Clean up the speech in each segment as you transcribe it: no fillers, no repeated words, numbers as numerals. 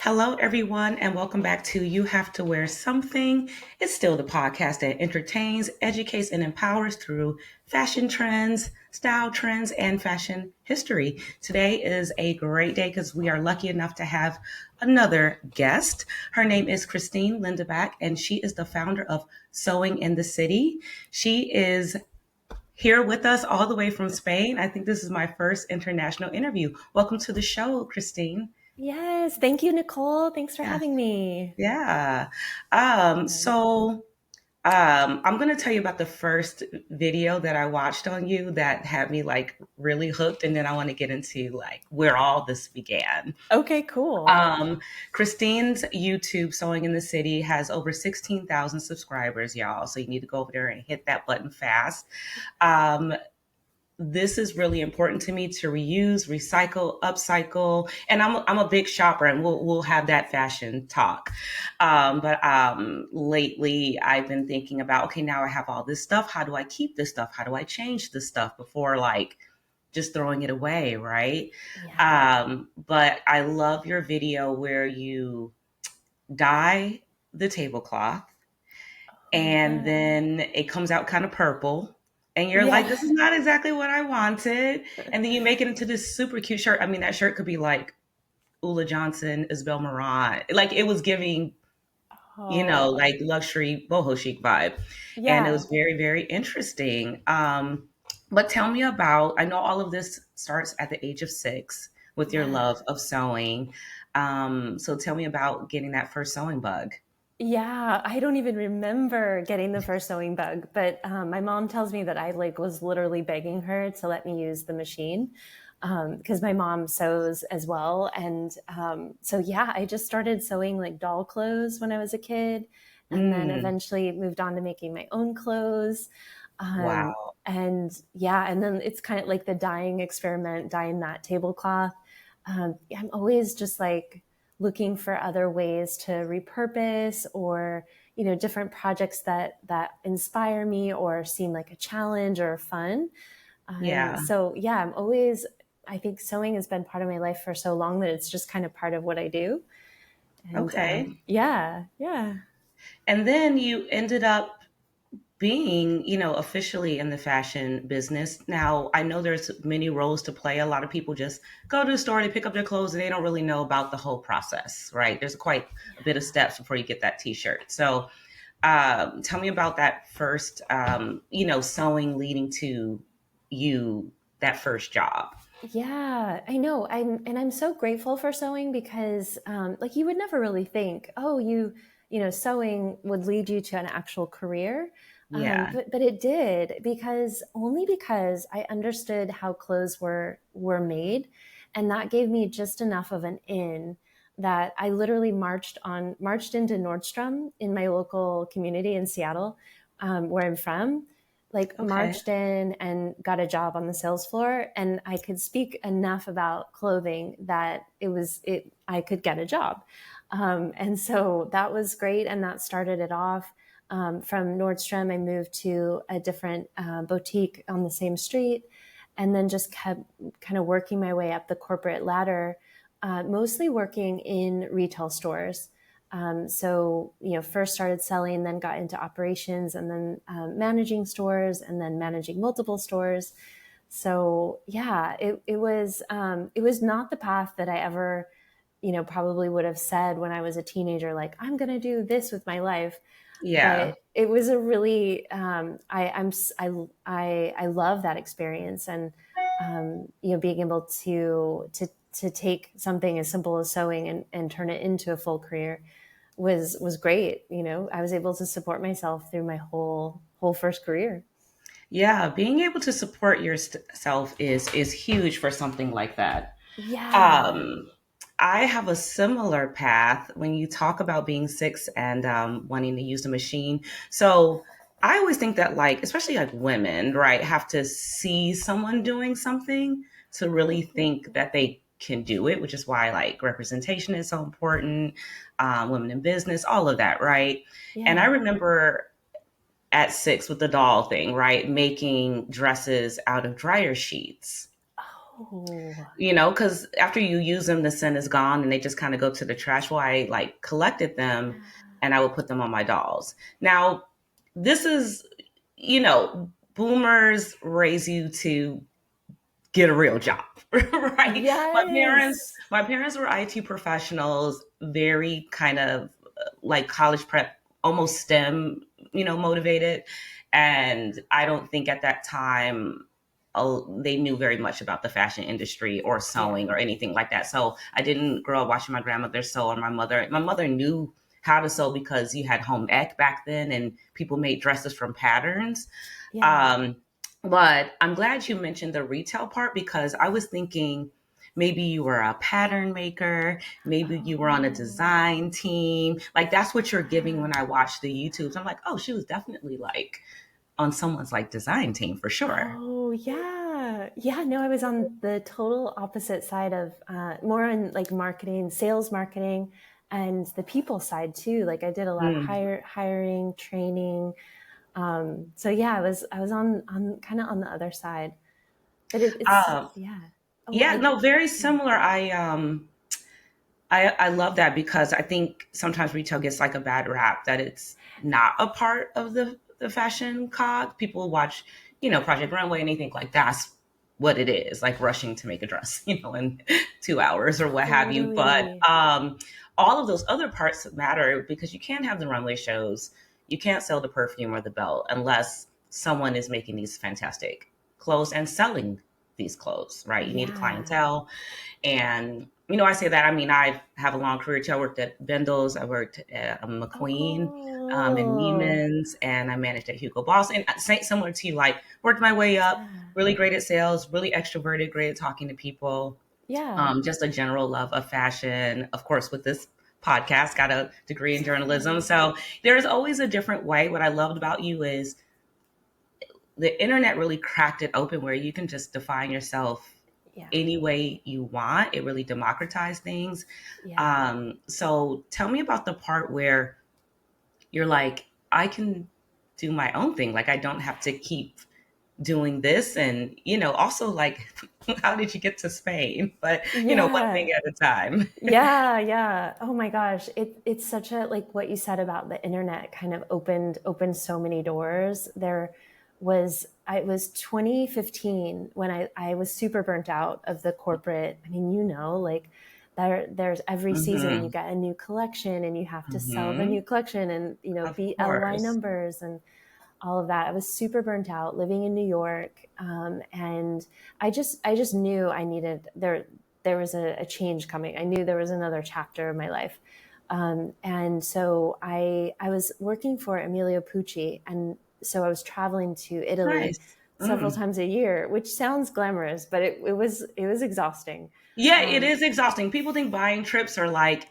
Hello, everyone, and welcome back to You Have to Wear Something. It's still the podcast that entertains, educates, and empowers through fashion trends, style trends, and fashion history. Today is a great day because we are lucky enough to have another guest. Her name is Christine Lindebak, and she is the founder of Sewing in the City. She is here with us all the way from Spain. I think this is my first international interview. Welcome to the show, Christine. Yes, thank you, Nicole. Thanks for Yeah. having me. Yeah. Yeah. I'm going to tell you about the first video that I watched on you that had me like really hooked. And then I want to get into like where all this began. Okay, cool. Um, Christine's YouTube Sewing in the City has over 16,000 subscribers, y'all. So you need to go over there and hit that button fast. Um, this is really important to me to reuse, recycle, upcycle, and I'm a big shopper, and we'll have that fashion talk. But lately, I've been thinking about okay, now I have all this stuff. How do I keep this stuff? How do I change this stuff before like just throwing it away, right? Yeah. But I love your video where you dye the tablecloth Oh, and yeah. then it comes out kind of purple and you're like, Yeah. this is not exactly what I wanted. And then you make it into this super cute shirt. I mean, that shirt could be like Ula Johnson, Isabel Marant. Like it was giving, Oh, like luxury boho chic vibe. And it was yeah. very, very interesting. But tell me about, I know all of this starts at the age of 6 with your Yeah. love of sewing. So tell me about getting that first sewing bug. Yeah, I don't even remember getting the first sewing bug, but my mom tells me that I like was literally begging her to let me use the machine because my mom sews as well, and so yeah, I just started sewing like doll clothes when I was a kid, and then Mm, eventually moved on to making my own clothes. Um, wow. and yeah, and then it's kind of like the dyeing experiment, dyeing that tablecloth. I'm always just like looking for other ways to repurpose or different projects that inspire me or seem like a challenge or fun. Yeah. So yeah, I think sewing has been part of my life for so long that it's just kind of part of what I do. And Okay. yeah, yeah. And then you ended up being, officially in the fashion business. Now, I know there's many roles to play. A lot of people just go to the store, they pick up their clothes, and they don't really know about the whole process, right? There's quite a bit of steps before you get that t-shirt. So tell me about that first, sewing leading to you, that first job. Yeah, I know. I'm so grateful for sewing because like you would never really think, oh, sewing would lead you to an actual career. Yeah. But it did because I understood how clothes were made, and that gave me just enough of an in that I literally marched into Nordstrom in my local community in Seattle, where I'm from, like Okay. marched in and got a job on the sales floor, and I could speak enough about clothing that it I could get a job. And so that was great, and that started it off. From Nordstrom, I moved to a different boutique on the same street, and then just kept kind of working my way up the corporate ladder, mostly working in retail stores. So, first started selling, then got into operations, and then managing stores, and then managing multiple stores. So, yeah, it was not the path that I ever, probably would have said when I was a teenager, like I'm going to do this with my life. Yeah. But it was a really, I love that experience, and being able to take something as simple as sewing and turn it into a full career was great. I was able to support myself through my whole first career. Yeah. Being able to support yourself is huge for something like that. Yeah. Um, I have a similar path when you talk about being 6 and wanting to use the machine. So I always think that, like, especially like women, right, have to see someone doing something to really think that they can do it, which is why like representation is so important, women in business, all of that, right? And I Yeah. remember at 6 with the doll thing, right, making dresses out of dryer sheets. Oh, Because after you use them, the scent is gone and they just kind of go to the trash. Well, I like collected them yeah. and I would put them on my dolls. Now, this is, boomers raise you to get a real job, right? Yes. My parents were IT professionals, very kind of like college prep, almost STEM, motivated. And I don't think at that time they knew very much about the fashion industry or Yeah. sewing or anything like that. So I didn't grow up watching my grandmother sew or my mother. My mother knew how to sew because you had home ec back then and people made dresses from patterns. Yeah. Um, but I'm glad you mentioned the retail part because I was thinking maybe you were a pattern maker, maybe you were on a Oh, design team. Like that's what you're giving yeah. when I watch the YouTubes. I'm like, oh, she was definitely like on someone's like design team for sure. Oh, yeah. Yeah, no, I was on the total opposite side of more on like marketing, sales marketing, and the people side too. Like I did a lot of Mm. hiring, training. So yeah, I was on kind of on the other side. But it's Uh, yeah. Oh, yeah, no, very yeah. similar. I love that because I think sometimes retail gets like a bad rap that it's not a part of the fashion cog. People watch, Project Runway and they think like that's what it is, like rushing to make a dress, in 2 hours or what have you. But Totally. all of those other parts matter because you can't have the runway shows, you can't sell the perfume or the belt unless someone is making these fantastic clothes and selling these clothes, right? You need a Yeah. clientele and, I say that, I mean, I have a long career too. I worked at Bendel's, I worked at McQueen, and Oh, Neiman's, and I managed at Hugo Boss. And similar to you, like, worked my way up, yeah. really great at sales, really extroverted, great at talking to people, Yeah. just a general love of fashion. Of course, with this podcast, got a degree in journalism. Totally. So there's always a different way. What I loved about you is the internet really cracked it open where you can just define yourself Yeah. any way you want. It really democratized things. Yeah. So tell me about the part where you're like, I can do my own thing. Like I don't have to keep doing this. And, also like, how did you get to Spain? But, one Yeah. thing at a time. Yeah, yeah. Oh my gosh. It's such a like what you said about the internet kind of opened so many doors. It was 2015 when I was super burnt out of the corporate. I mean, like there's every season you Hmm. get a new collection and you have to sell the Hmm. new collection and Of beat LY course. numbers and all of that. I was super burnt out living in New York, and I just knew I needed there was a change coming. I knew there was another chapter of my life, and so I was working for Emilio Pucci, and so I was traveling to Italy Nice. several Mm. times a year, which sounds glamorous, but it was exhausting. Yeah, it Um, is exhausting. People think buying trips are like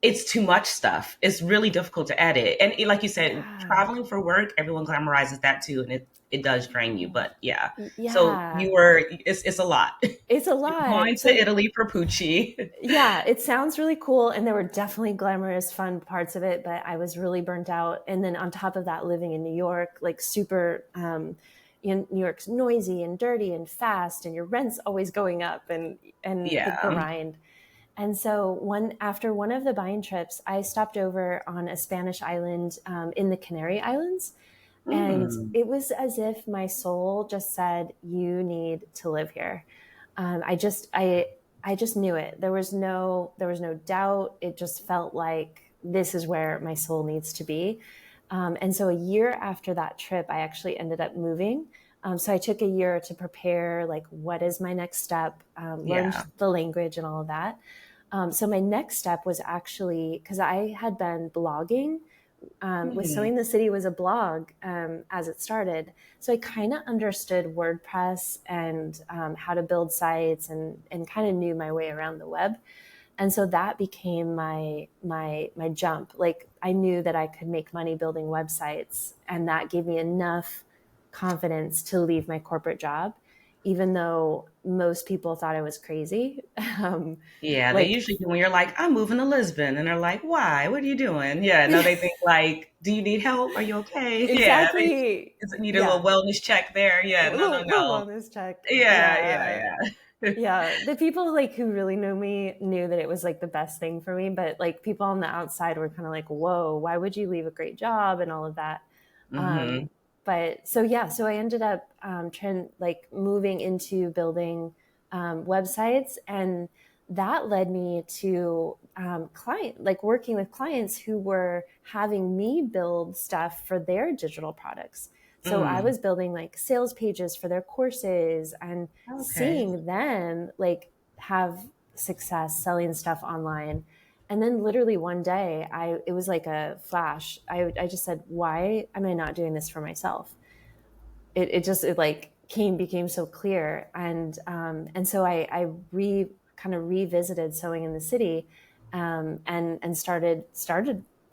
it's too much stuff. It's really difficult to edit. And like you said, yeah. traveling for work, everyone glamorizes that too, and it does drain you. Oh, But yeah, so yeah. it's a lot. It's a You're lot. going to So Italy for Pucci. yeah, it sounds really cool. And there were definitely glamorous, fun parts of it, but I was really burnt out. And then on top of that, living in New York, like super, New York's noisy and dirty and fast, and your rent's always going up and the Yeah. grind. And so after one of the buying trips, I stopped over on a Spanish island in the Canary Islands. And Mm. it was as if my soul just said, "You need to live here." I just knew it. There was no doubt. It just felt like this is where my soul needs to be. And so a year after that trip, I actually ended up moving. So I took a year to prepare, like, what is my next step, learned Yeah. the language and all of that. So my next step was actually because I had been blogging with Mm. Sewing the City was a blog as it started. So I kind of understood WordPress and how to build sites and kind of knew my way around the web. And so that became my jump. Like I knew that I could make money building websites, and that gave me enough confidence to leave my corporate job, even though most people thought I was crazy. Um, Yeah, they like usually do when you're like, I'm moving to Lisbon. And they're like, why? What are you doing? Yeah, no, they think like, do you need help? Are you okay? Yeah, exactly. they need a Yeah. little wellness check there. Yeah, no, no, Little no. wellness check. Yeah, yeah, Yeah. yeah. Yeah, the people like who really know me knew that it was like the best thing for me, but like people on the outside were kind of like, "Whoa, why would you leave a great job and all of that?" Hmm. Um, but so yeah, so I ended up like moving into building websites, and that led me to client like working with clients who were having me build stuff for their digital products. So I Mm. was building like sales pages for their courses and Okay. seeing them like have success selling stuff online. And then literally one day it was like a flash. I just said, why am I not doing this for myself? It like became so clear. And so I kind of revisited sewing in the city, and started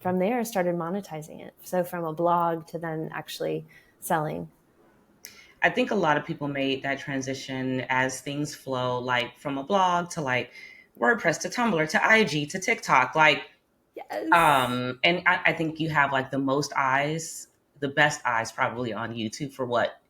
from there, started monetizing it. So from a blog to then actually selling. I think a lot of people made that transition as things flow, like from a blog to like WordPress to Tumblr to IG to TikTok. Like, Yes. and I think you have like the most eyes, the best eyes probably on YouTube for what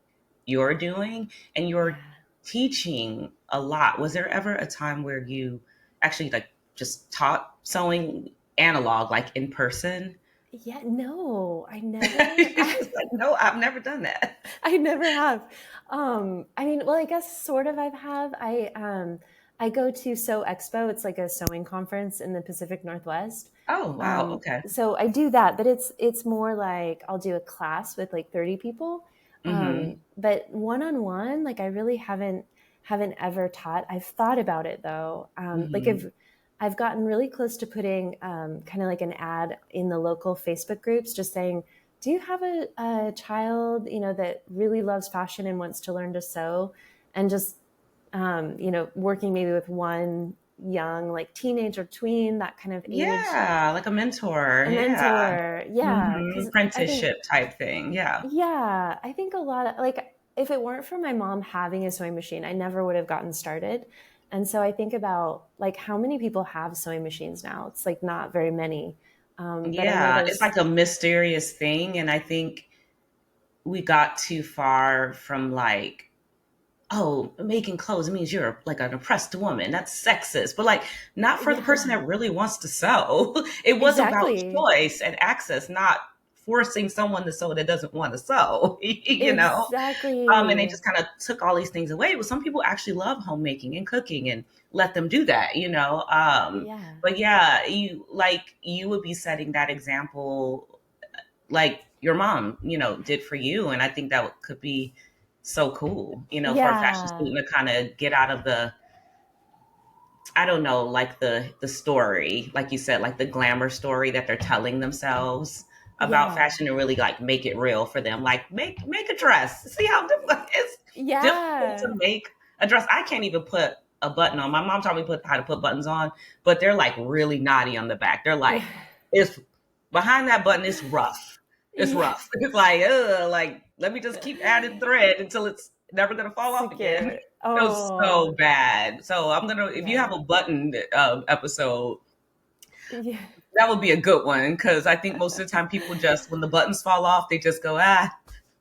you're doing, and you're Yeah. teaching a lot. Was there ever a time where you actually like just taught sewing analog, like in person? Yeah, no, I never. It's just like, no, I've never done that. I never have. I mean, well, I guess sort of. I go to Sew Expo. It's like a sewing conference in the Pacific Northwest. Oh, wow. Okay. So I do that, but it's more like I'll do a class with like 30 people. Hmm. But one on one, like I really haven't ever taught. I've thought about it though. Like Hmm. I've gotten really close to putting kind of like an ad in the local Facebook groups, just saying, do you have a child, that really loves fashion and wants to learn to sew? And just, working maybe with one young, like teenage or tween, that kind of age, Yeah, like a mentor. a Yeah. mentor. Yeah. Cause I think, Apprenticeship type thing. Yeah. yeah, I think a lot of like, if it weren't for my mom having a sewing machine, I never would have gotten started. And so I think about like how many people have sewing machines now. It's like not very many. But I know Yeah. It's there's, like a mysterious thing. And I think we got too far from like, oh, making clothes means you're like an oppressed woman. That's sexist. But like, not for the person yeah, that really wants to sew. It was about exactly. choice and access, not forcing someone to sew that doesn't want to sew, you know? And they Exactly. just kind of took all these things away. But some people actually love homemaking and cooking and let them do that, you know? Yeah. But yeah, you would be setting that example like your mom, did for you. And I think that could be so cool, for a fashion Yeah. student to kind of get out of the, I don't know, like the story, like you said, like the glamour story that they're telling themselves about Yeah. fashion and really like make it real for them. Like make a dress. See how difficult it's difficult to Yeah. make a dress. I can't even put a button on. My mom taught me how to put buttons on, but they're like really knotty on the back. They're like, Yeah. it's behind that button, it's rough. It's Yeah. rough. It's like, like let me just keep adding thread until it's never gonna fall off again. Secure. It was Oh, so bad. So I'm gonna, if you yeah. have a button episode, Yeah. that would be a good one because I think most of the time people just, when the buttons fall off, they just go, ah.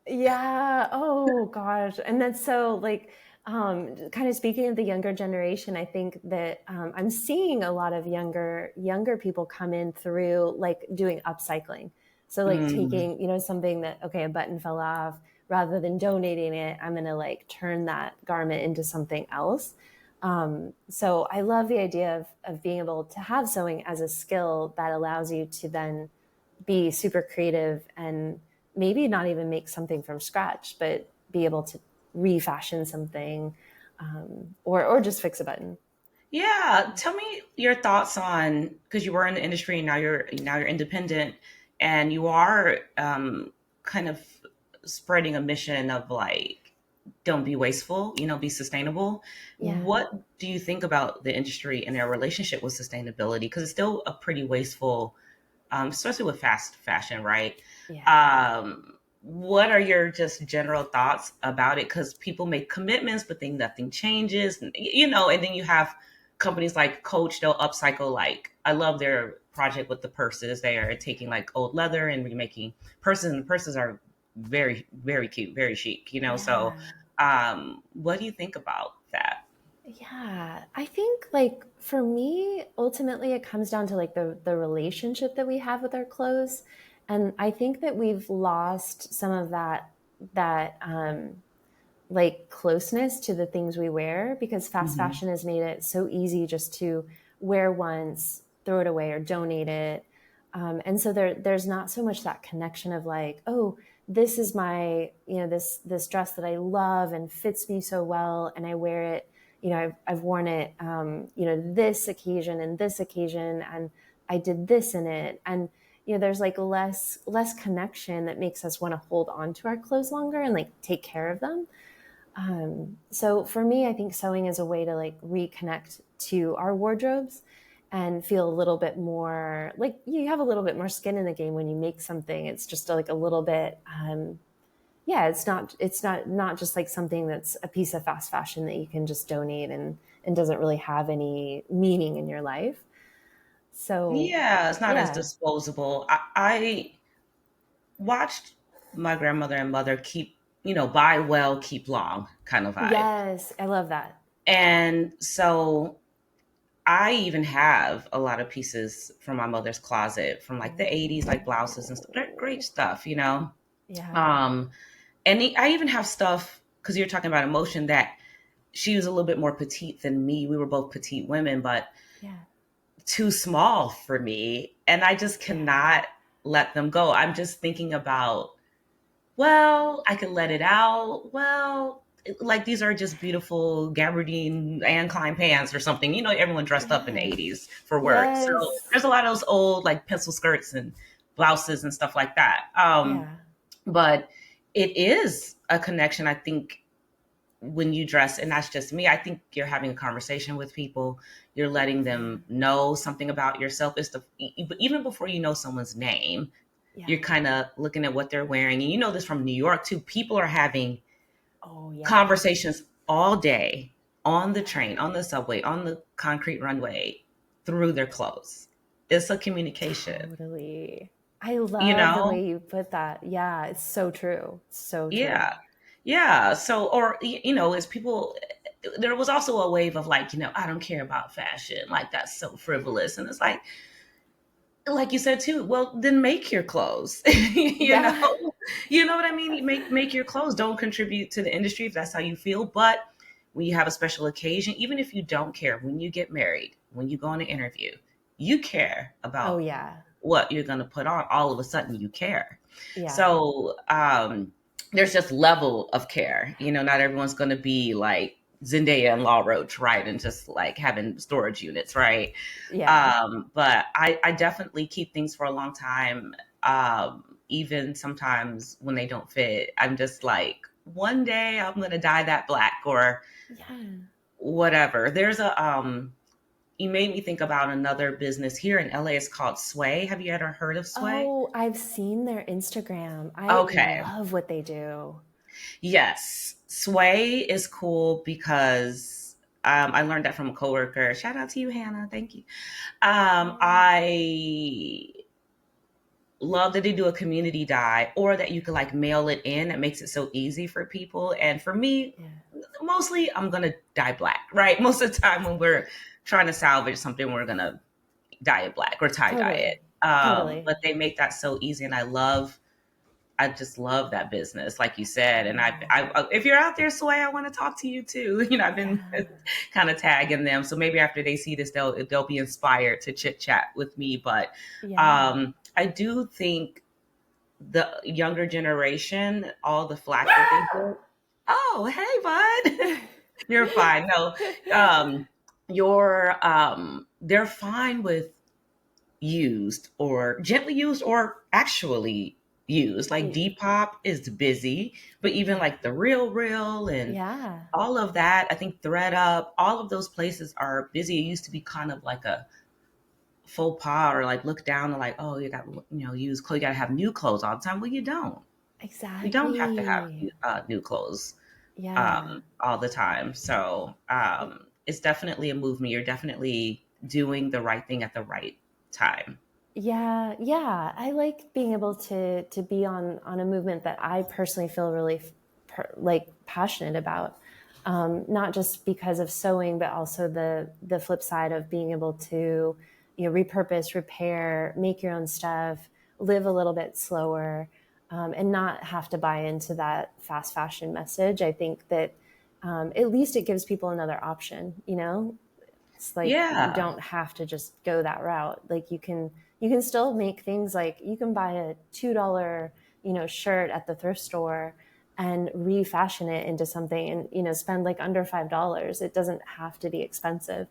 Yeah. Oh gosh. And that's so like kind of speaking of the younger generation, I think that I'm seeing a lot of younger people come in through like doing upcycling. So like Mm. taking, something that okay, a button fell off, rather than donating it, I'm gonna like turn that garment into something else. So I love the idea of being able to have sewing as a skill that allows you to then be super creative and maybe not even make something from scratch, but be able to refashion something, or just fix a button. Yeah, tell me your thoughts on, because you were in the industry and now you're independent, and you are kind of spreading a mission of like, don't be wasteful, be sustainable. Yeah, What do you think about the industry and their relationship with sustainability? Because it's still a pretty wasteful, especially with fast fashion, right? yeah, What are your just general thoughts about it? Because people make commitments, but then nothing changes, and then you have companies like Coach, they'll upcycle. Like, I love their project with the purses. They are taking like old leather and remaking purses, and the purses are very, very cute, very chic, So, yeah. what do you think about that? Yeah, I think like for me, ultimately it comes down to like the relationship that we have with our clothes. And I think that we've lost some of that like closeness to the things we wear because fast Hmm. fashion has made it so easy just to wear once, throw it away, or donate it. And so there's not so much that connection of like, oh, this is my, this dress that I love and fits me so well, and I wear it. I've worn it, this occasion and this occasion, and I did this in it, and there's like less connection that makes us want to hold on to our clothes longer and like take care of them. So for me, I think sewing is a way to like reconnect to our wardrobes and feel a little bit more like you have a little bit more skin in the game when you make something. It's just like a little bit, yeah. It's not just like something that's a piece of fast fashion that you can just donate and doesn't really have any meaning in your life. So Yeah, it's not as yeah, disposable. I watched my grandmother and mother keep, buy well, keep long kind of vibe. yes, I love that. And so I even have a lot of pieces from my mother's closet from like the 80s, like blouses and stuff. Great stuff. Yeah, Um, and I even have stuff because you're talking about emotion that she was a little bit more petite than me. We were both petite women, but yeah, too small for me. And I just yeah, cannot let them go. I'm just thinking about, well, I could let it out. Well, like these are just beautiful gabardine Anne Klein pants or something. Everyone dressed up in the yes, 80s for work. So yes, there's a lot of those old like pencil skirts and blouses and stuff like that. yeah, But it is a connection, I think, when you dress, and that's just me. I think you're having a conversation with people, you're letting yeah, them know something about yourself. It's even before you know someone's name, you're yeah. kind of looking at what they're wearing. And you know this from New York too. People are having Oh yeah. conversations all day on the Yeah. train, on the subway, on the concrete runway through their clothes. It's a communication, Totally. I you love the know? way you put that. Yeah, it's so true. So true. Yeah. Yeah. So, or, as people, there was also a wave of like, I don't care about fashion. Like, that's so frivolous. And it's like you said too, well, then make your clothes. you know, Yeah. you know what I mean? Make your clothes. Don't contribute to the industry if that's how you feel. But when you have a special occasion, even if you don't care, when you get married, when you go on an interview, you care Oh about yeah. what you're going to put on. All of a sudden, you care. Yeah. So there's just level of care. Not everyone's going to be like Zendaya and Law Roach, right? And just like having storage units, right? Yeah. But I definitely keep things for a long time. Even sometimes when they don't fit, I'm just like, one day I'm gonna dye that black or Yeah. whatever. You made me think about another business here in LA. It's called Sway. Have you ever heard of Sway? Oh, I've seen their Instagram. I Okay. love what they do. Yes. Sway is cool because I learned that from a coworker. Shout out to you, Hannah. Thank you. I love that they do a community dye or that you can like mail it in. It makes it so easy for people. And for me, Yeah. mostly I'm gonna dye black, right? Most of the time when we're trying to salvage something, we're gonna dye it black or tie dye Totally. it. Totally. But they make that so easy, and I just love that business, like you said. And Yeah. if you're out there, Sway, I want to talk to you too. I've been Yeah. kind of tagging them, so maybe after they see this, they'll be inspired to chit chat with me. But Yeah. I do think the younger generation, all the flack that they get. Oh, hey, bud, you're fine. No, they're fine with used or gently used or actually used. Like Depop is busy, but even Yeah. like the Real and Yeah. all of that, I think ThreadUp, all of those places are busy. It used to be kind of like a faux pas or like look down and like, oh, you got used clothes. You got to have new clothes all the time. Well, you don't. You don't have to have Exactly. new clothes Yeah. all the time. So it's definitely a movement. You're definitely doing the right thing at the right time. Yeah, yeah. I like being able to be on a movement that I personally feel really like passionate about. not just because of sewing, but also the flip side of being able to, repurpose, repair, make your own stuff, live a little bit slower, and not have to buy into that fast fashion message. I think that at least it gives people another option. It's like you Yeah. don't have to just go that route. Like you can still make things, like you can buy a $2 shirt at the thrift store and refashion it into something, and spend like under $5. It doesn't have to be expensive.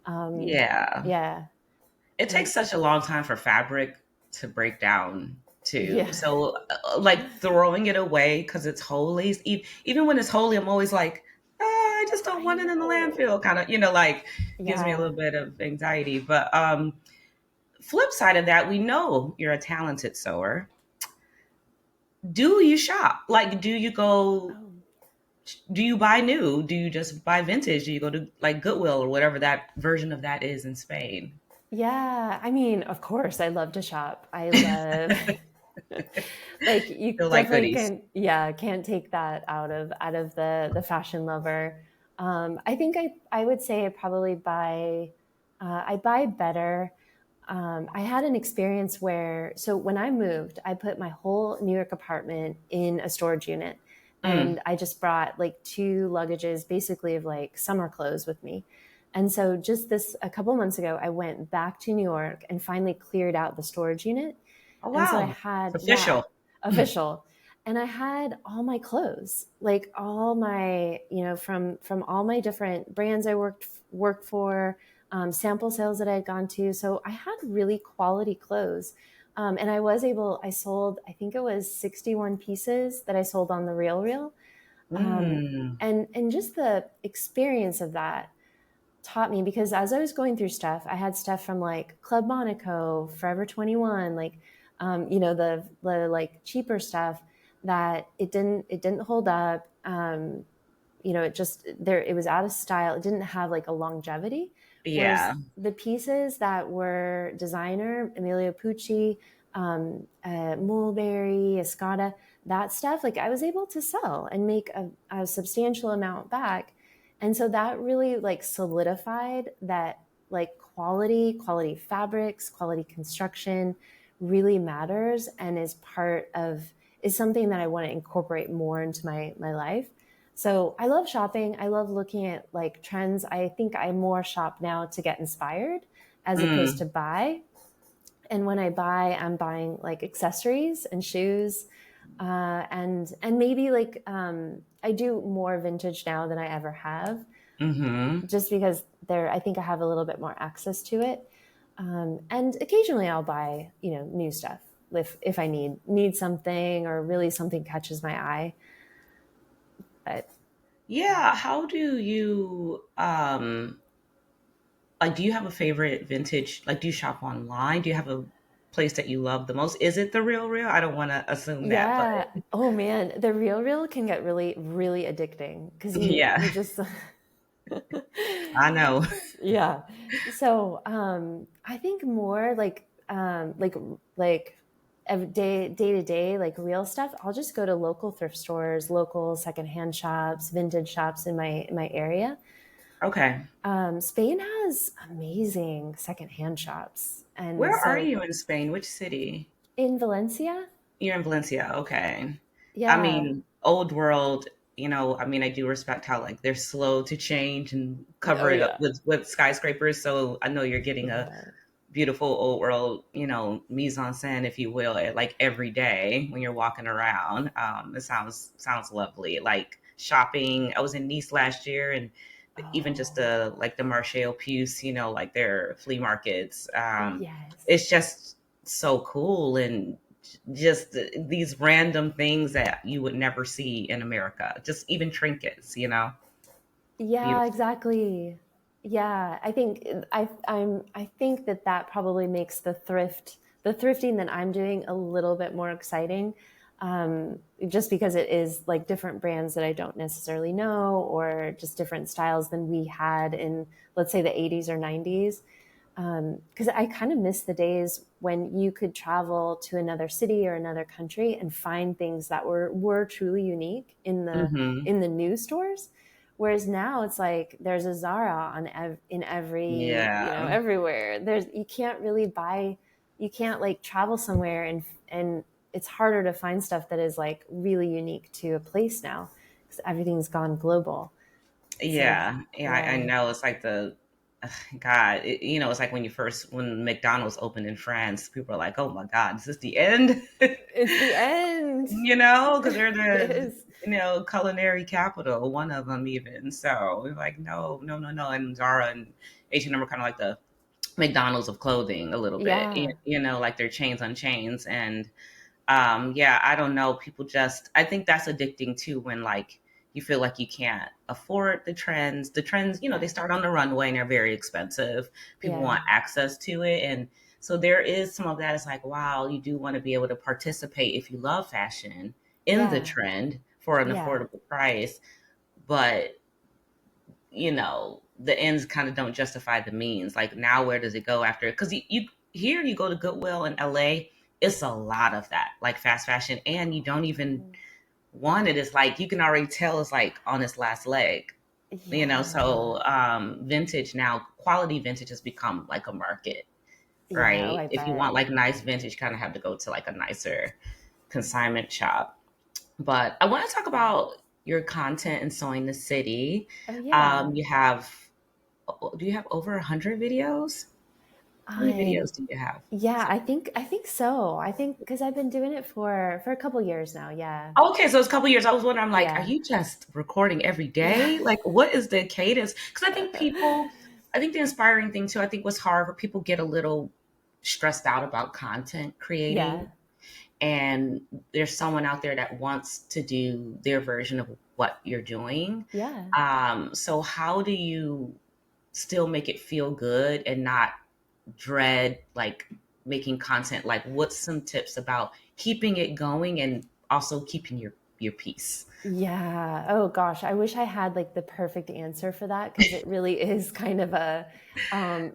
Yeah. Yeah. It takes And such a long time for fabric to break down too. yeah. So, like throwing it away because it's holy. Even when it's holy, I'm always like, I just don't I want it in the know. landfill. Kind of, like gives me a Yeah. little bit of anxiety. But flip side of that, we know you're a talented sewer. Do you shop? Like, do you go? Oh. Do you buy new? Do you just buy vintage? Do you go to like Goodwill or whatever that version of that is in Spain? Yeah, I mean, of course, I love to shop. I love like you Feel like definitely goodies. can, yeah, can't take that out of the fashion lover. I think I would say I buy better. I had an experience where, so when I moved, I put my whole New York apartment in a storage unit, Mm. and I just brought like two luggages basically of like summer clothes with me. And so just this a couple months ago, I went back to New York and finally cleared out the storage unit. Oh And so I wow, it's had, yeah, official. official. And I had all my clothes, like all my, from all my different brands I worked for, sample sales that I had gone to. So I had really quality clothes. And I sold, I think it was 61 pieces that I sold on the Real. Um, Mm. and just the experience of that taught me, because as I was going through stuff, I had stuff from like Club Monaco, Forever 21, like, the like cheaper stuff that it didn't hold up. It was out of style. It didn't have like a longevity. Whereas Yeah. the pieces that were designer, Emilio Pucci, Mulberry, Escada, that stuff, like I was able to sell and make a substantial amount back. And so that really like solidified that like quality fabrics, quality construction really matters, and is something that I want to incorporate more into my life. So I love shopping. I love looking at like trends. I think I more shop now to get inspired as opposed Mm. to buy. And when I buy, I'm buying like accessories and shoes, and maybe like I do more vintage now than I ever have, Mm-hmm. just because I think I have a little bit more access to it. And occasionally I'll buy new stuff if I need something, or really something catches my eye. But Yeah. How do you like? Do you have a favorite vintage? Like, do you shop online? Do you have a place that you love the most? Is it the Real? I don't want to assume that, but yeah, oh man, the Real can get really really addicting because you yeah, just I know. yeah. So I think more like day to day, like real stuff. I'll just go to local thrift stores, local secondhand shops, vintage shops in my area. Okay. Spain has amazing secondhand shops, and Where are so you in Spain? Which city? in Valencia, You're in Valencia. Okay. I yeah, mean, old world, I mean, I do respect how like they're slow to change and cover oh it up yeah, with skyscrapers. So I know you're getting a yeah, beautiful old world, mise en scène, if you will, like every day when you're walking around. It sounds lovely. Like shopping. I was in Nice last year, and even just oh the like the Marché aux Puces, like their flea markets. yes. It's just so cool, and just these random things that you would never see in America. Just even trinkets. Yeah, Beautiful. exactly. Yeah, I think that probably makes the thrifting that I'm doing a little bit more exciting, just because it is like different brands that I don't necessarily know, or just different styles than we had in, let's say, the 80s or 90s. Because I kind of miss the days when you could travel to another city or another country and find things that were truly unique in the Hmm. new stores, Whereas now it's like there's a Zara in every, Yeah. everywhere. You can't really buy, you can't like travel somewhere and it's harder to find stuff that is like really unique to a place now because everything's gone global. So Yeah. Yeah. I yeah, know. It's like God, it's like when McDonald's opened in France, people are like, oh my God, is this the end? it's the end. Because they're It the, is. culinary capital, one of them even. So we're like, no, no, no, no. And Zara and H&M are kind of like the McDonald's of clothing a little bit, Yeah, like they're chains on chains. And yeah, I don't know. People just, I think that's addicting too when like you feel like you can't afford the trends. The trends, they yeah, start on the runway and they're very expensive. People yeah, want access to it. And so there is some of that. It's like, wow, you do want to be able to participate if you love fashion in the yeah, trend for an yeah, affordable price. But the ends kind of don't justify the means. Like now, where does it go after? Because you here you go to Goodwill in LA, it's a lot of that, like fast fashion, and you don't even want it. It's like you can already tell it's like on its last leg. yeah, So vintage now, quality vintage has become like a market, yeah. Oh, right? I If you bet. want like nice vintage, you kind of have to go to like a nicer consignment shop. But I want to talk about your content in Sewing the City. Oh yeah. You have do you have over 100 videos? How many I videos do you have? Yeah, I think so. I think because I've been doing it for a couple years now. Yeah. Okay, so it's a couple years. I was wondering, I'm like, are Yeah. you just recording every Yeah. day? Like, what is the cadence? Because I think the inspiring thing too, I think what's hard for people get a little stressed out about content creating. Yeah. And there's someone out there that wants to do their version of what you're doing. Yeah. So how do you still make it feel good and not dread like making content? Like what's some tips about keeping it going and also keeping your peace? Yeah. Oh gosh, I wish I had like the perfect answer for that because it really is kind of a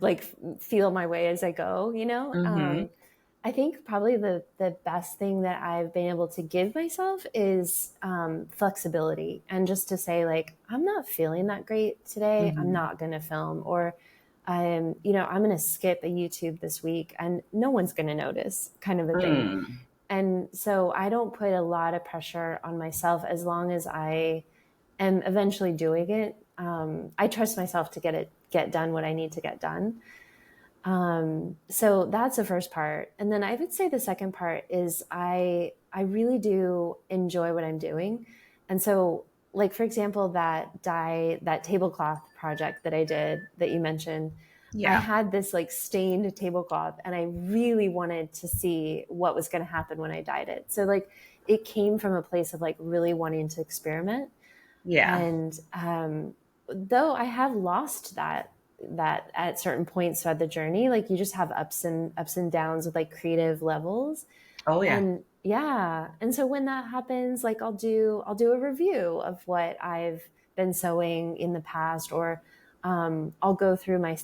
like feel my way as I go, you know? Mm-hmm. I think probably the best thing that I've been able to give myself is flexibility and just to say like I'm not feeling that great today. I'm Mm-hmm. not going to film or I'm going to skip a YouTube this week and no one's going to notice kind of a thing. Mm. And so I don't put a lot of pressure on myself as long as I am eventually doing it. I trust myself to get done what I need to get done. So that's the first part. And then I would say the second part is I really do enjoy what I'm doing. And so like for example, that tablecloth project that I did that you mentioned, I Yeah. had this like stained tablecloth and I really wanted to see what was going to happen when I dyed it. So like it came from a place of like really wanting to experiment. Yeah. And though I have lost that at certain points throughout the journey, like you just have ups and downs with like creative levels. Oh yeah. And yeah, and so when that happens, like I'll do a review of what I've been sewing in the past, or I'll go through my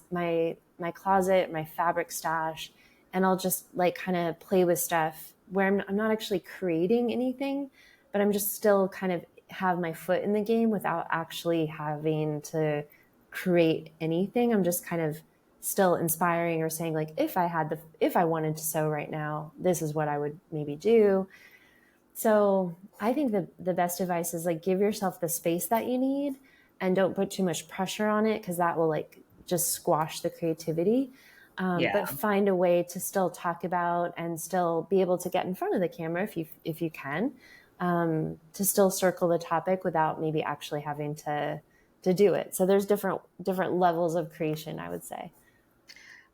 closet, my fabric stash, and I'll just like kind of play with stuff where I'm not actually creating anything, but I'm just still kind of have my foot in the game without actually having to create anything. I'm just kind of still inspiring or saying like if I wanted to sew right now, this is what I would maybe do. So I think the best advice is like give yourself the space that you need and don't put too much pressure on it because that will like just squash the creativity. Yeah. But find a way to still talk about and still be able to get in front of the camera if you can, to still circle the topic without maybe actually having to do it. So there's different levels of creation, I would say.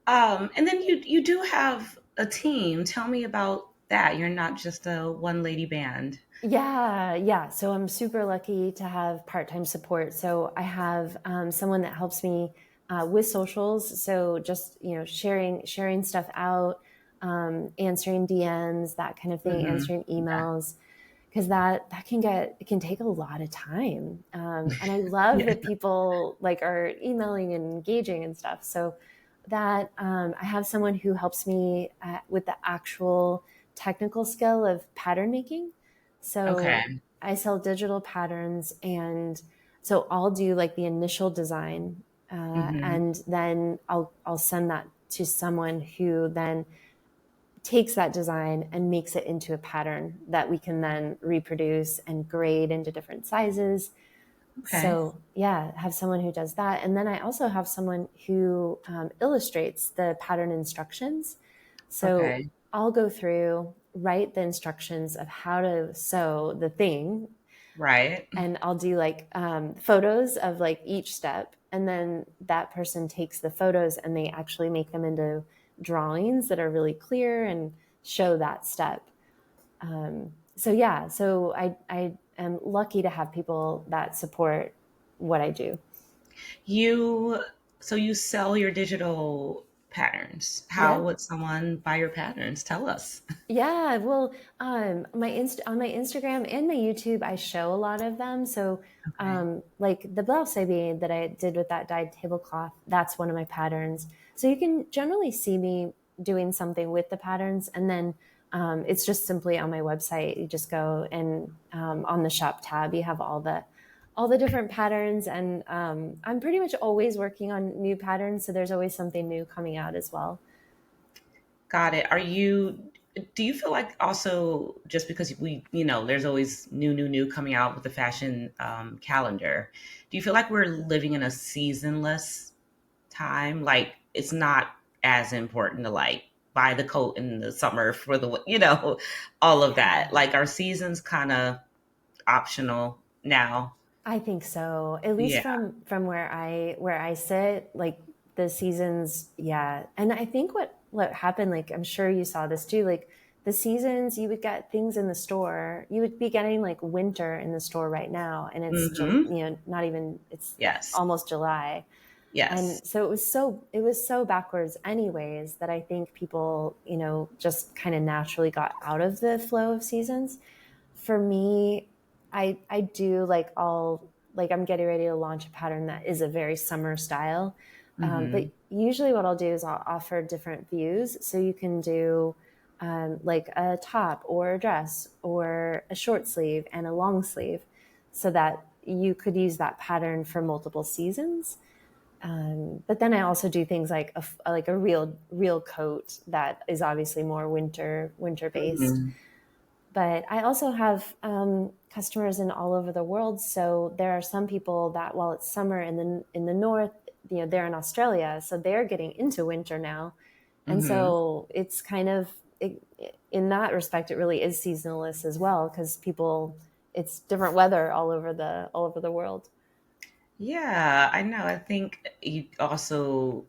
And then you do have a team. Tell me about that. You're not just a one lady band. Yeah, yeah. So I'm super lucky to have part-time support. So I have someone that helps me with socials. So just sharing stuff out, answering DMs, that kind of thing, Mm-hmm. answering Yeah. emails, because that it can take a lot of time. And I love Yeah. that people like are emailing and engaging and stuff. So that I have someone who helps me with the actual technical skill of pattern making. Okay. So I sell digital patterns and So I'll do like the initial design, Mm-hmm. and then I'll send that to someone who then takes that design and makes it into a pattern that we can then reproduce and grade into different sizes. Okay. So yeah, have someone who does that. And then I also have someone who illustrates the pattern instructions. So Okay. I'll go through, write the instructions of how to sew the thing, Right. and I'll do like photos of like each step. And then that person takes the photos and they actually make them into drawings that are really clear and show that step. So yeah, so I am lucky to have people that support what I do. You so you sell your digital patterns. How Yeah. would someone buy your patterns? Tell us. Yeah, well, on my Instagram and my YouTube, I show a lot of them. So, Okay. like the blouse I made that I did with that dyed tablecloth, that's one of my patterns. So you can generally see me doing something with the patterns, and then it's just simply on my website. You just go and on the shop tab, you have all the different patterns, and I'm pretty much always working on new patterns. So there's always something new coming out as well. Got it. Do you feel like also just because there's always new coming out with the fashion calendar, do you feel like we're living in a seasonless time? Like it's not as important to like buy the coat in the summer for all of that. Yeah. Like our seasons kind of optional now. I think so. At least Yeah. from where I sit, like the seasons, yeah. And I think what happened, like I'm sure you saw this too, like the seasons you would get things in the store. You would be getting like winter in the store right now, and it's Mm-hmm. not even, it's Yes. almost July. Yes. And so it was so backwards anyways, that I think people, just kind of naturally got out of the flow of seasons. For me, I do like all, like I'm getting ready to launch a pattern that is a very summer style. Mm-hmm. But usually what I'll do is I'll offer different views. So you can do like a top or a dress or a short sleeve and a long sleeve, so that you could use that pattern for multiple seasons. But then I also do things like a real coat that is obviously more winter based. Mm-hmm. But I also have customers in all over the world. So there are some people that, while it's summer in the north, they're in Australia, so they're getting into winter now, and Mm-hmm. so it's kind of in that respect, it really is seasonless as well, because it's different weather all over the world. Yeah, I know. I think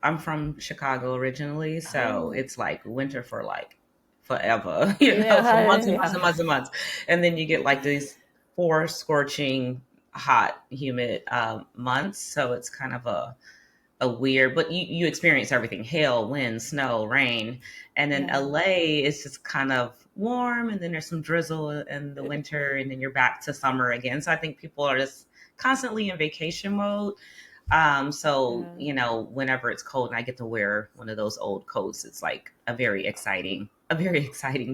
I'm from Chicago originally, so Oh, it's like winter for like forever, for yeah, months and months yeah, and months and months. And then you get like these four scorching, hot, humid months. So it's kind of a weird, but you experience everything: hail, wind, snow, rain. And then yeah. LA is just kind of warm, and then there's some drizzle in the winter, and then you're back to summer again. So I think people are just constantly in vacation mode. So, Yeah. whenever it's cold and I get to wear one of those old coats, it's like a very exciting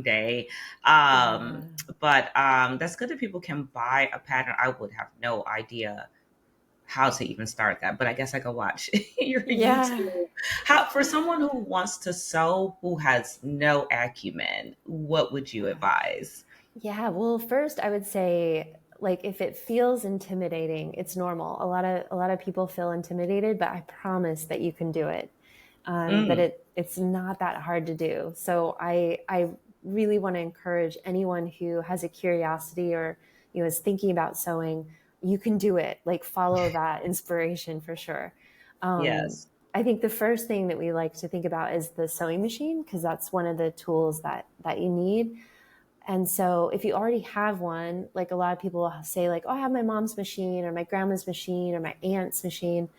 day. Yeah. But that's good that people can buy a pattern. I would have no idea how to even start that, but I guess I could watch your Yeah. YouTube. How for someone who wants to sew who has no acumen, what would you advise? Yeah, well, first I would say, like, if it feels intimidating, it's normal. A lot of people feel intimidated, but I promise that you can do it. That Mm, it's not that hard to do. So I really want to encourage anyone who has a curiosity, or is thinking about sewing. You can do it. Like, follow that inspiration for sure. Um, yes. I think the first thing that we like to think about is the sewing machine, because that's one of the tools that you need. And so if you already have one, like a lot of people say, like, oh, I have my mom's machine or my grandma's machine or my aunt's machine.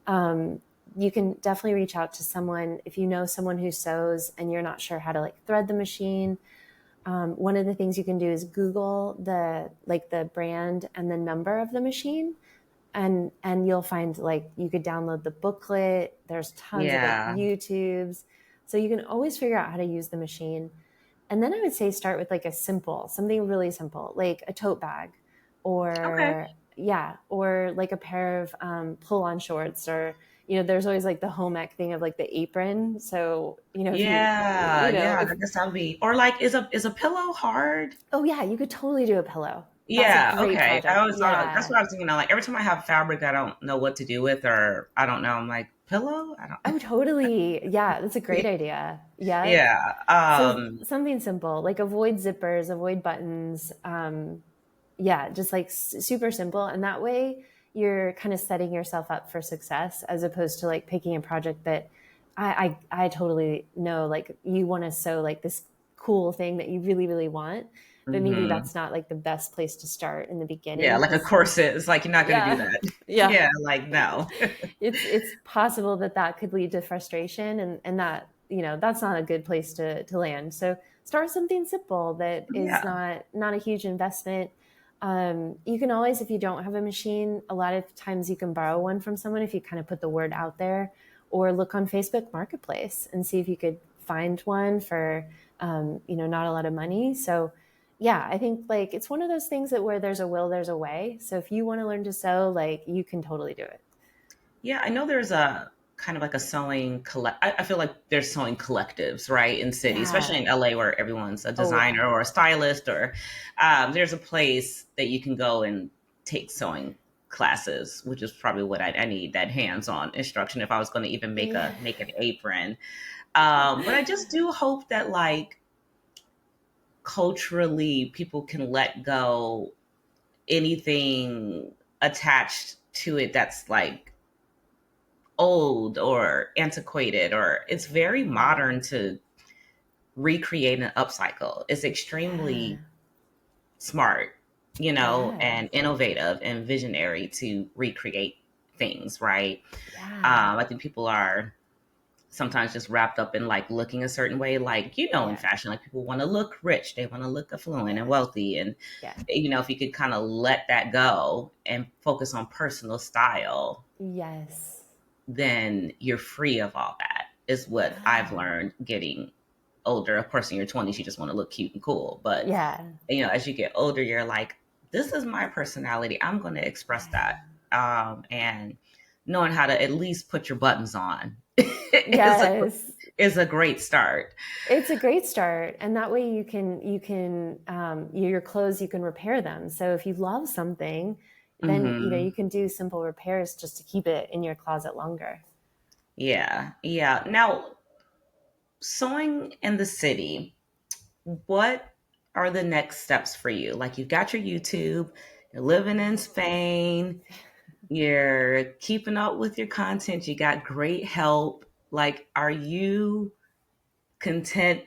Um, you can definitely reach out to someone if you know someone who sews and you're not sure how to like thread the machine. One of the things you can do is Google the brand and the number of the machine, and you'll find, like, you could download the booklet. There's tons of like Yeah. YouTubes, so you can always figure out how to use the machine. And then I would say start with like something really simple, like a tote bag, Okay. or yeah, or like a pair of pull on shorts, or, there's always like the home ec thing of like the apron. So, if you, Yeah, yeah, I guess that would be. Or like, is a pillow hard? oh yeah, you could totally do a pillow. That's a Yeah, great okay. I project. always thought that's Yeah. what I was thinking. Like every time I have fabric I don't know what to do with, or I don't know, I'm like, pillow? I don't. Oh, totally. Yeah, that's a great idea. Yep. Yeah. So something simple, like avoid zippers, avoid buttons. Yeah, just like super simple. And that way you're kind of setting yourself up for success, as opposed to like picking a project that I totally know, like you want to sew like this cool thing that you really, really want, but maybe hmm that's not like the best place to start in the Yeah, beginning. like a Cause corset. It's like you're not gonna do yeah, that. yeah, Yeah, like no. it's possible that that could lead to frustration, and that, that's not a good place to land. So start with something simple that is Yeah. not a huge investment. You can always, if you don't have a machine, a lot of times you can borrow one from someone if you kind of put the word out there, or look on Facebook Marketplace and see if you could find one for not a lot of money. So yeah, I think like it's one of those things that where there's a will, there's a way. So if you want to learn to sew, like you can totally do it. Yeah, I know there's a kind of like a sewing collect. I feel like there's sewing collectives, right, in cities, especially Yeah. in LA, where everyone's a Oh yeah. designer or a stylist, or there's a place that you can go and take sewing classes, which is probably what I need, that hands-on instruction if I was going to even Yeah. make an apron. But I just do hope that like culturally people can let go anything attached to it that's like old or antiquated, or it's very modern to recreate and upcycle. It's extremely Yeah. smart, Yeah. and innovative and visionary to recreate things, right? Yeah. I think people are sometimes just wrapped up in like looking a certain way, like, in Yeah. fashion, like people want to look rich, they want to look affluent and Yeah. wealthy. And, Yeah. if you could kind of let that go and focus on personal style, Yes. then you're free of all that, is what I've Yeah. learned getting older. Of course, in your 20s, you just want to look cute and cool. But, Yeah. as you get older, you're like, this is my personality. I'm going to express that. And knowing how to at least put your buttons on is a, Yes. is a great start. It's a great start, and that way your clothes, you can repair them. So if you love something, then hmm you can do simple repairs just to keep it in your closet longer. Yeah. Yeah. Now, sewing in the city, what are the next steps for you? Like, you've got your YouTube, you're living in Spain, you're keeping up with your content, you got great help. Like, are you content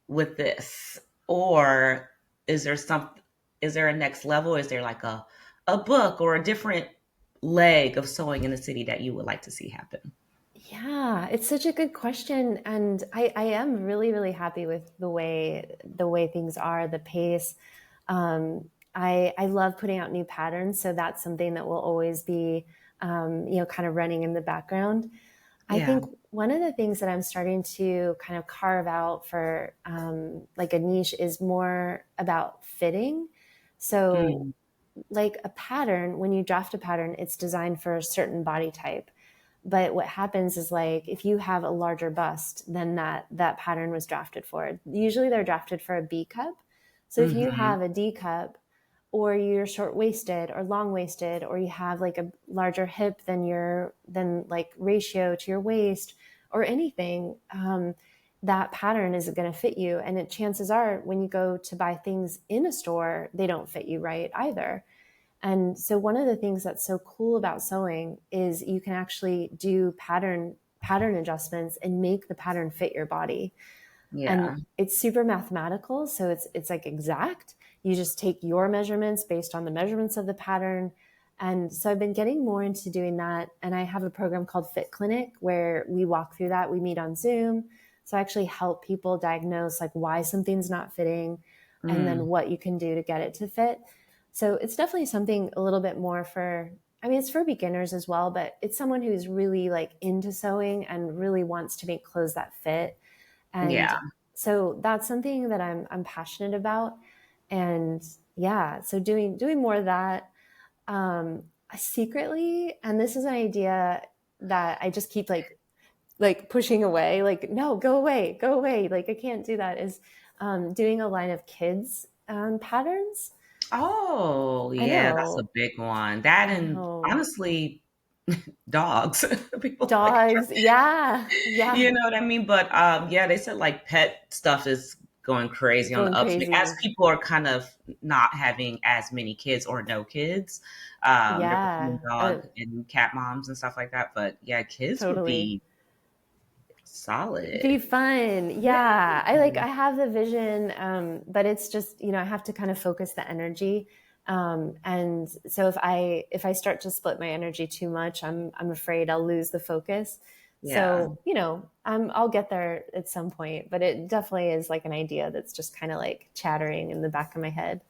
with this? Or is there some is there a next level? Is there like a book or a different leg of sewing in the city that you would like to see happen? Yeah, it's such a good question, and I am really, really happy with the way things are, the pace. I love putting out new patterns, so that's something that will always be kind of running in the background. I Yeah. think one of the things that I'm starting to kind of carve out for like a niche is more about fitting. So Mm. like a pattern, when you draft a pattern, it's designed for a certain body type. But what happens is, like, if you have a larger bust than that pattern was drafted for, usually they're drafted for a B cup. So if you hmm have a D cup, or you're short waisted or long waisted, or you have like a larger hip than like ratio to your waist, or anything, that pattern isn't going to fit you. And chances are, when you go to buy things in a store, they don't fit you right either. And so one of the things that's so cool about sewing is you can actually do pattern adjustments and make the pattern fit your body. And Yeah. it's super mathematical, so it's like exact. You just take your measurements based on the measurements of the pattern. And so I've been getting more into doing that, and I have a program called Fit Clinic where we walk through that. We meet on Zoom. So I actually help people diagnose like why something's not fitting, and then Mm. what you can do to get it to fit. So it's definitely something a little bit more I mean, it's for beginners as well, but it's someone who's really like into sewing and really wants to make clothes that fit. And Yeah. so that's something that I'm passionate about. And yeah, so doing more of that. Secretly, and this is an idea that I just keep like pushing away, like, no, go away, like I can't do that, is doing a line of kids patterns. Oh, I yeah, that's a know, big one. That I and know. honestly, dogs. People like, Dogs, yeah, yeah, you know what I mean? But yeah, they said like pet stuff is going crazy on the going upswing as crazy. people are kind of not having as many kids or no kids. They're becoming Yeah, dog and cat moms and stuff like that. But yeah, kids would totally. be Be solid. fun. Yeah. Yeah. I have the vision, but it's just, I have to kind of focus the energy. And so if I start to split my energy too much, I'm afraid I'll lose the focus. Yeah. So, I'll get there at some point, but it definitely is like an idea that's just kind of like chattering in the back of my head.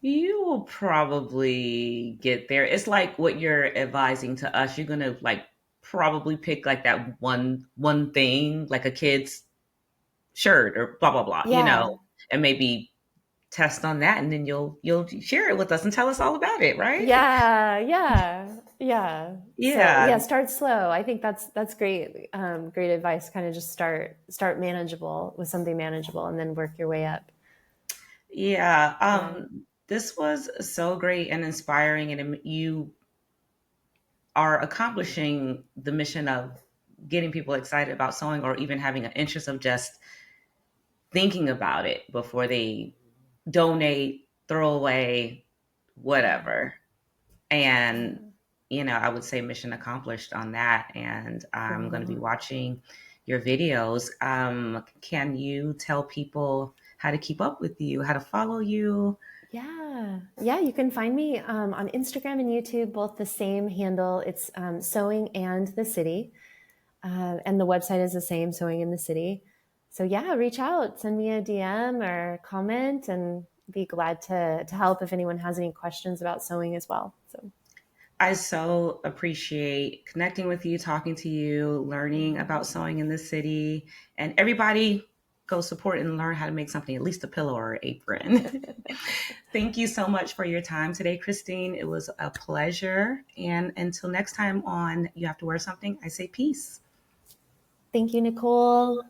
You will probably get there. It's like what you're advising to us. You're gonna like probably pick like that one thing, like a kid's shirt or blah blah blah, Yeah. and maybe test on that, and then you'll share it with us and tell us all about it, right? Yeah, yeah, yeah. So Yeah, yeah, start slow. I think that's great. Great advice. Kind of just start manageable with something manageable, and then work your way up. yeah. Yeah, This was so great and inspiring, and you are accomplishing the mission of getting people excited about sewing, or even having an interest of just thinking about it before they donate, throw away, yeah, whatever. And, yeah. I would say mission accomplished on that. And I'm going to be Cool. watching your videos. Can you tell people how to keep up with you, how to follow you? Yeah, yeah. You can find me on Instagram and YouTube, both the same handle. It's Sewing and the City, and the website is the same, Sewing in the City. So yeah, reach out, send me a DM or comment, and be glad to help if anyone has any questions about sewing as well. So. I so appreciate connecting with you, talking to you, learning about sewing in the city, and everybody go support and learn how to make something, at least a pillow or an apron. Thank you so much for your time today, Christine. It was a pleasure. And until next time on You Have to Wear Something, I say peace. Thank you, Nicole.